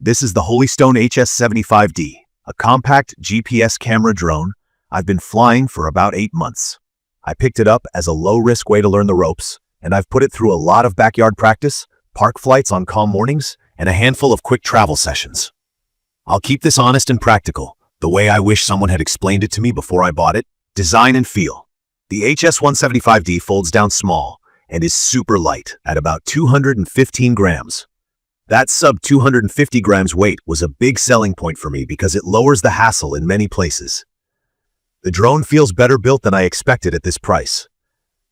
This is the Holystone HS175D, a compact GPS camera drone I've been flying for about 8 months. I picked it up as a low-risk way to learn the ropes, and I've put it through a lot of backyard practice, park flights on calm mornings, and a handful of quick travel sessions. I'll keep this honest and practical, the way I wish someone had explained it to me before I bought it. Design and feel. The HS175D folds down small and is super light at about 215 grams. That sub 250 grams weight was a big selling point for me because it lowers the hassle in many places. The drone feels better built than I expected at this price.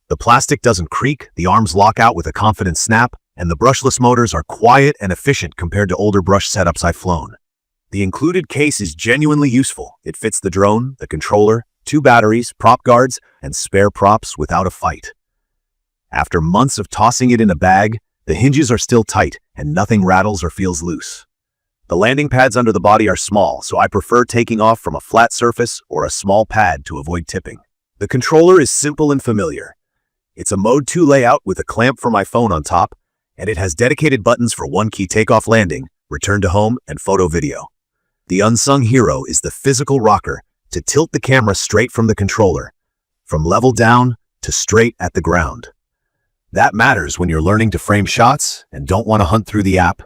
The plastic doesn't creak, the arms lock out with a confident snap, and the brushless motors are quiet and efficient compared to older brush setups I've flown. The included case is genuinely useful. It fits the drone, the controller, 2 batteries, prop guards, and spare props without a fight. After months of tossing it in a bag, the hinges are still tight and nothing rattles or feels loose. The landing pads under the body are small, so I prefer taking off from a flat surface or a small pad to avoid tipping. The controller is simple and familiar. It's a Mode 2 layout with a clamp for my phone on top, and it has dedicated buttons for 1-key takeoff landing, return to home, and photo video. The unsung hero is the physical rocker to tilt the camera straight from the controller, from level down to straight at the ground. That matters when you're learning to frame shots and don't want to hunt through the app.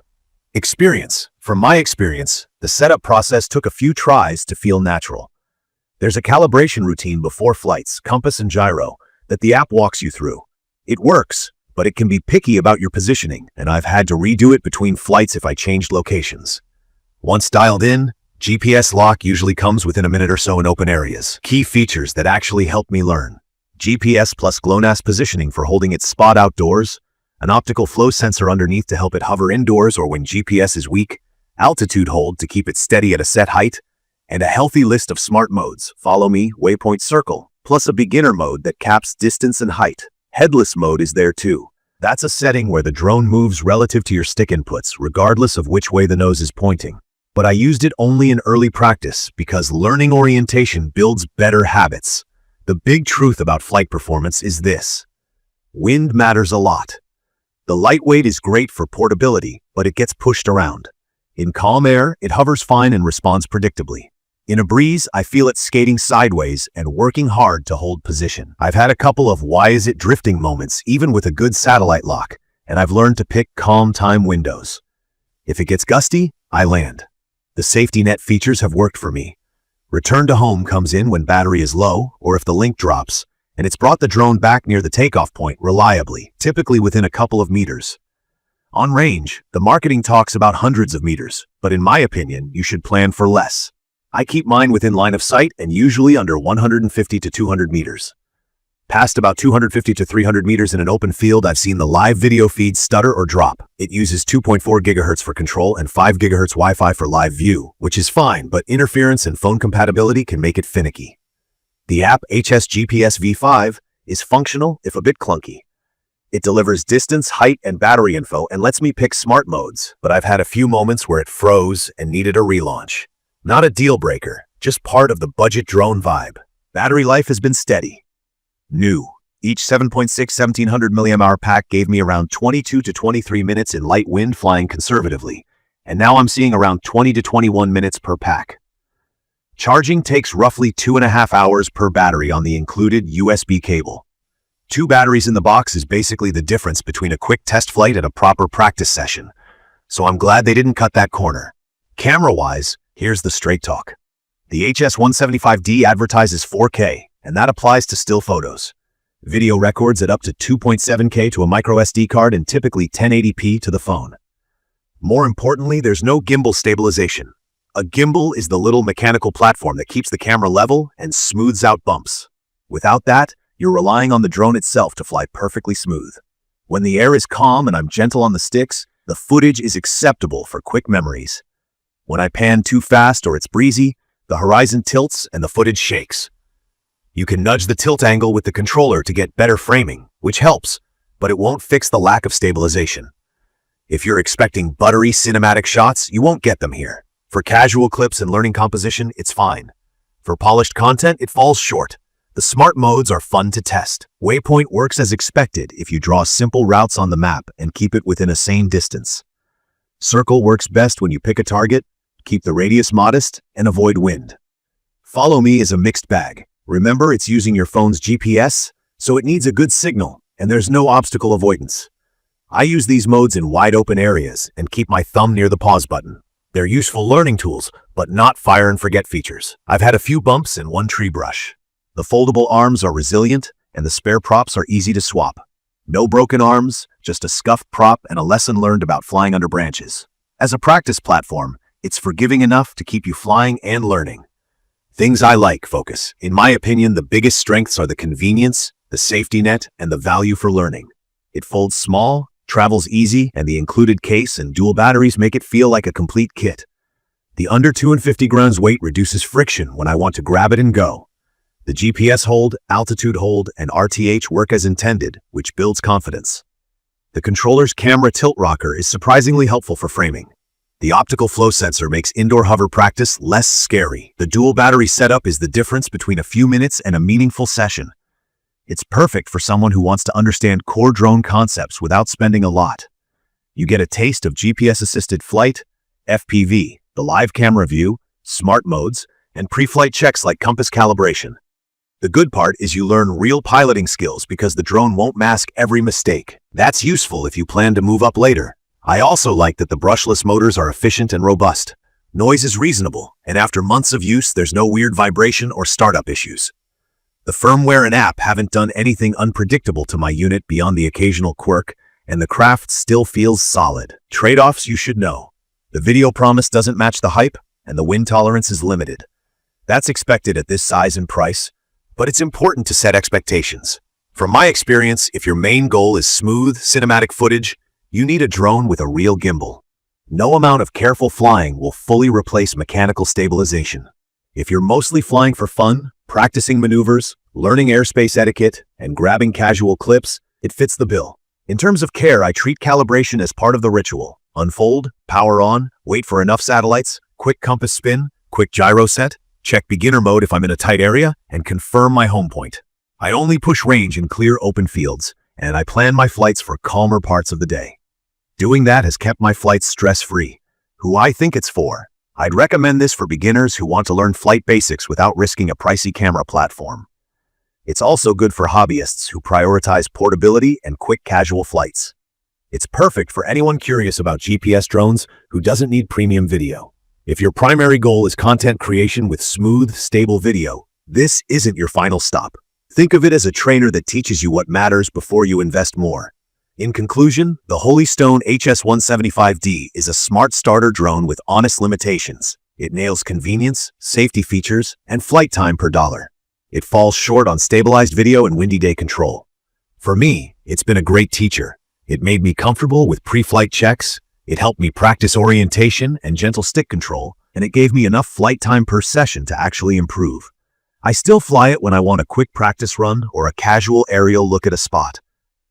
Experience. From my experience, the setup process took a few tries to feel natural. There's a calibration routine before flights, compass and gyro, that the app walks you through. It works, but it can be picky about your positioning, and I've had to redo it between flights if I changed locations. Once dialed in, GPS lock usually comes within a minute or so in open areas. Key features that actually helped me learn. GPS plus GLONASS positioning for holding its spot outdoors, an optical flow sensor underneath to help it hover indoors or when GPS is weak, altitude hold to keep it steady at a set height, and a healthy list of smart modes, follow me, waypoint circle, plus a beginner mode that caps distance and height. Headless mode is there too. That's a setting where the drone moves relative to your stick inputs, regardless of which way the nose is pointing. But I used it only in early practice because learning orientation builds better habits. The big truth about flight performance is this: wind matters a lot. The lightweight is great for portability, but it gets pushed around. In calm air, it hovers fine and responds predictably. In a breeze, I feel it skating sideways and working hard to hold position. I've had a couple of why is it drifting moments, even with a good satellite lock, and I've learned to pick calm time windows. If it gets gusty, I land. The safety net features have worked for me. Return to home comes in when battery is low or if the link drops, and it's brought the drone back near the takeoff point reliably, typically within a couple of meters. On range, the marketing talks about hundreds of meters, but in my opinion, you should plan for less. I keep mine within line of sight and usually under 150 to 200 meters. Past about 250 to 300 meters in an open field, I've seen the live video feed stutter or drop. It uses 2.4 GHz for control and 5 GHz Wi-Fi for live view, which is fine, but interference and phone compatibility can make it finicky. The app HS V5 is functional, if a bit clunky. It delivers distance, height, and battery info and lets me pick smart modes, but I've had a few moments where it froze and needed a relaunch. Not a deal breaker, just part of the budget drone vibe. Battery life has been steady. New. Each 7.6 1700 mAh pack gave me around 22 to 23 minutes in light wind flying conservatively, and now I'm seeing around 20 to 21 minutes per pack. Charging takes roughly 2.5 hours per battery on the included USB cable. 2 batteries in the box is basically the difference between a quick test flight and a proper practice session, so I'm glad they didn't cut that corner. Camera-wise, here's the straight talk. The HS175D advertises 4K, and that applies to still photos. Video records at up to 2.7K to a micro SD card and typically 1080p to the phone. More importantly, there's no gimbal stabilization. A gimbal is the little mechanical platform that keeps the camera level and smooths out bumps. Without that, you're relying on the drone itself to fly perfectly smooth. When the air is calm and I'm gentle on the sticks, the footage is acceptable for quick memories. When I pan too fast or it's breezy, the horizon tilts and the footage shakes. You can nudge the tilt angle with the controller to get better framing, which helps, but it won't fix the lack of stabilization. If you're expecting buttery cinematic shots, you won't get them here. For casual clips and learning composition, it's fine. For polished content, it falls short. The smart modes are fun to test. Waypoint works as expected if you draw simple routes on the map and keep it within a sane distance. Circle works best when you pick a target, keep the radius modest, and avoid wind. Follow me is a mixed bag. Remember, it's using your phone's GPS, so it needs a good signal, and there's no obstacle avoidance. I use these modes in wide open areas and keep my thumb near the pause button. They're useful learning tools, but not fire and forget features. I've had a few bumps and one tree brush. The foldable arms are resilient, and the spare props are easy to swap. No broken arms, just a scuffed prop and a lesson learned about flying under branches. As a practice platform, it's forgiving enough to keep you flying and learning. Things I like, focus. In my opinion, the biggest strengths are the convenience, the safety net, and the value for learning. It folds small, travels easy, and the included case and dual batteries make it feel like a complete kit. The under 250 grams weight reduces friction when I want to grab it and go. The GPS hold, altitude hold, and RTH work as intended, which builds confidence. The controller's camera tilt rocker is surprisingly helpful for framing. The optical flow sensor makes indoor hover practice less scary. The dual battery setup is the difference between a few minutes and a meaningful session. It's perfect for someone who wants to understand core drone concepts without spending a lot. You get a taste of GPS-assisted flight, FPV, the live camera view, smart modes, and pre-flight checks like compass calibration. The good part is you learn real piloting skills because the drone won't mask every mistake. That's useful if you plan to move up later. I also like that the brushless motors are efficient and robust. Noise is reasonable, and after months of use, there's no weird vibration or startup issues. The firmware and app haven't done anything unpredictable to my unit beyond the occasional quirk, and the craft still feels solid. Trade-offs you should know. The video promise doesn't match the hype, and the wind tolerance is limited. That's expected at this size and price, but it's important to set expectations. From my experience, if your main goal is smooth, cinematic footage, you need a drone with a real gimbal. No amount of careful flying will fully replace mechanical stabilization. If you're mostly flying for fun, practicing maneuvers, learning airspace etiquette, and grabbing casual clips, it fits the bill. In terms of care, I treat calibration as part of the ritual. Unfold, power on, wait for enough satellites, quick compass spin, quick gyro set, check beginner mode if I'm in a tight area, and confirm my home point. I only push range in clear open fields, and I plan my flights for calmer parts of the day. Doing that has kept my flights stress-free. Who I think it's for. I'd recommend this for beginners who want to learn flight basics without risking a pricey camera platform. It's also good for hobbyists who prioritize portability and quick casual flights. It's perfect for anyone curious about GPS drones who doesn't need premium video. If your primary goal is content creation with smooth, stable video, this isn't your final stop. Think of it as a trainer that teaches you what matters before you invest more. In conclusion, the Holy Stone HS175D is a smart starter drone with honest limitations. It nails convenience, safety features, and flight time per dollar. It falls short on stabilized video and windy day control. For me, it's been a great teacher. It made me comfortable with pre-flight checks, it helped me practice orientation and gentle stick control, and it gave me enough flight time per session to actually improve. I still fly it when I want a quick practice run or a casual aerial look at a spot.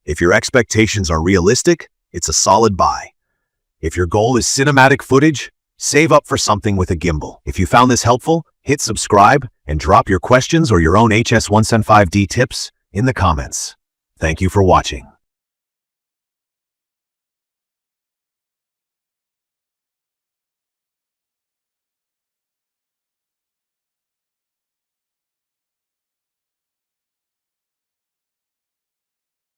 If your expectations are realistic, it's a solid buy. If your goal is cinematic footage, save up for something with a gimbal. If you found this helpful, hit subscribe and drop your questions or your own HS175D tips in the comments. Thank you for watching.